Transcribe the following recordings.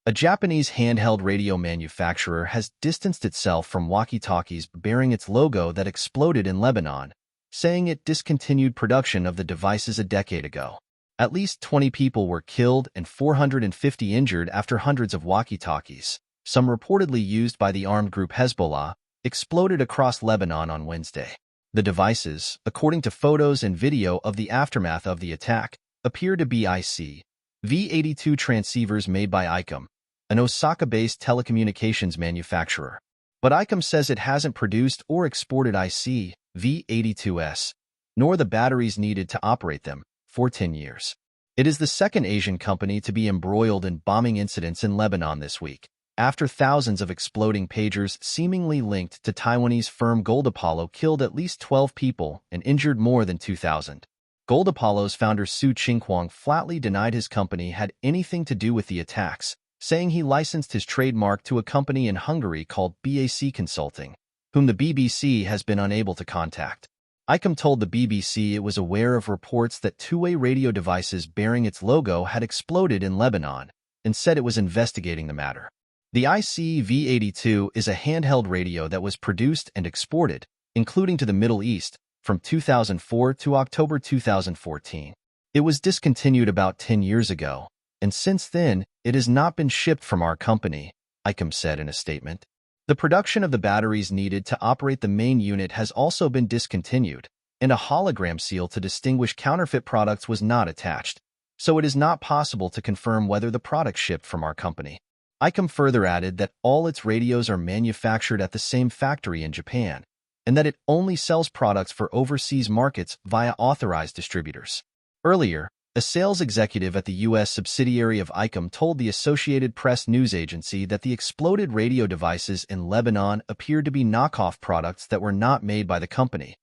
A Japanese handheld radio manufacturer has distanced itself from walkie-talkies bearing its logo that exploded in Lebanon, saying it discontinued production of the devices a decade ago. At least 20 people were killed and 450 injured after hundreds of walkie-talkies, some reportedly used by the armed group Hezbollah, exploded across Lebanon on Wednesday. The devices, according to photos and video of the aftermath of the attack, appear to be IC-V82 transceivers made by ICOM, an Osaka-based telecommunications manufacturer. But ICOM says it hasn't produced or exported IC-V82s, nor the batteries needed to operate them, for 10 years. It is the second Asian company to be embroiled in bombing incidents in Lebanon this week, after thousands of exploding pagers seemingly linked to Taiwanese firm Gold Apollo killed at least 12 people and injured more than 2,000. Gold Apollo's founder Su Qinghuang flatly denied his company had anything to do with the attacks, saying he licensed his trademark to a company in Hungary called BAC Consulting, whom the BBC has been unable to contact. ICOM told the BBC it was aware of reports that two-way radio devices bearing its logo had exploded in Lebanon and said it was investigating the matter. The IC-V82 is a handheld radio that was produced and exported, including to the Middle East, from 2004 to October 2014. It was discontinued about 10 years ago, and since then, it has not been shipped from our company, ICOM said in a statement. The production of the batteries needed to operate the main unit has also been discontinued, and a hologram seal to distinguish counterfeit products was not attached, so it is not possible to confirm whether the product shipped from our company. ICOM further added that all its radios are manufactured at the same factory in Japan, and that it only sells products for overseas markets via authorized distributors. Earlier, a sales executive at the U.S. subsidiary of ICOM told the Associated Press news agency that the exploded radio devices in Lebanon appeared to be knockoff products that were not made by the company,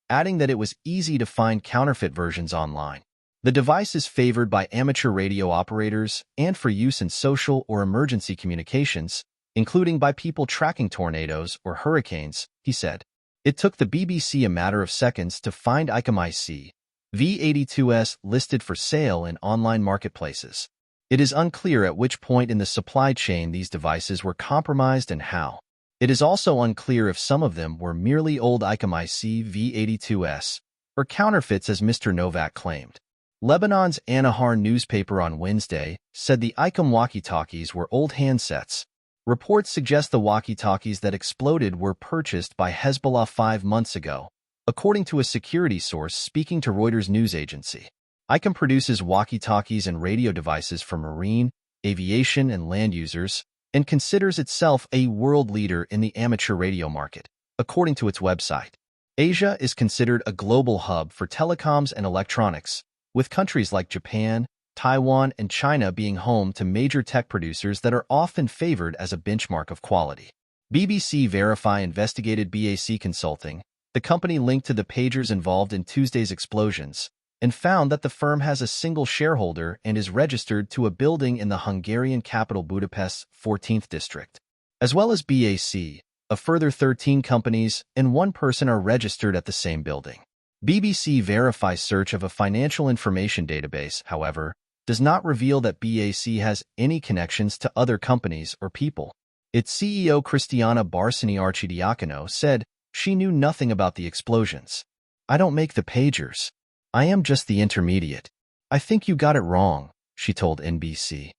adding that it was easy to find counterfeit versions online. The device is favored by amateur radio operators and for use in social or emergency communications, including by people tracking tornadoes or hurricanes, he said. It took the BBC a matter of seconds to find ICOM IC-V82s listed for sale in online marketplaces. It is unclear at which point in the supply chain these devices were compromised and how. It is also unclear if some of them were merely old ICOM IC-V82s or counterfeits as Mr. Novak claimed. Lebanon's Annahar newspaper on Wednesday said the ICOM walkie-talkies were old handsets. Reports suggest the walkie-talkies that exploded were purchased by Hezbollah 5 months ago, according to a security source speaking to Reuters news agency. ICOM produces walkie-talkies and radio devices for marine, aviation, and land users, and considers itself a world leader in the amateur radio market, according to its website. Asia is considered a global hub for telecoms and electronics, with countries like Japan, Taiwan, and China being home to major tech producers that are often favored as a benchmark of quality. BBC Verify investigated BAC Consulting, the company linked to the pagers involved in Tuesday's explosions, and found that the firm has a single shareholder and is registered to a building in the Hungarian capital Budapest's 14th district. As well as BAC, a further 13 companies and one person are registered at the same building. BBC Verify's search of a financial information database, however, does not reveal that BAC has any connections to other companies or people. Its CEO Cristiana Barsini Archidiacono said she knew nothing about the explosions. "I don't make the pagers. I am just the intermediate. I think you got it wrong," she told NBC.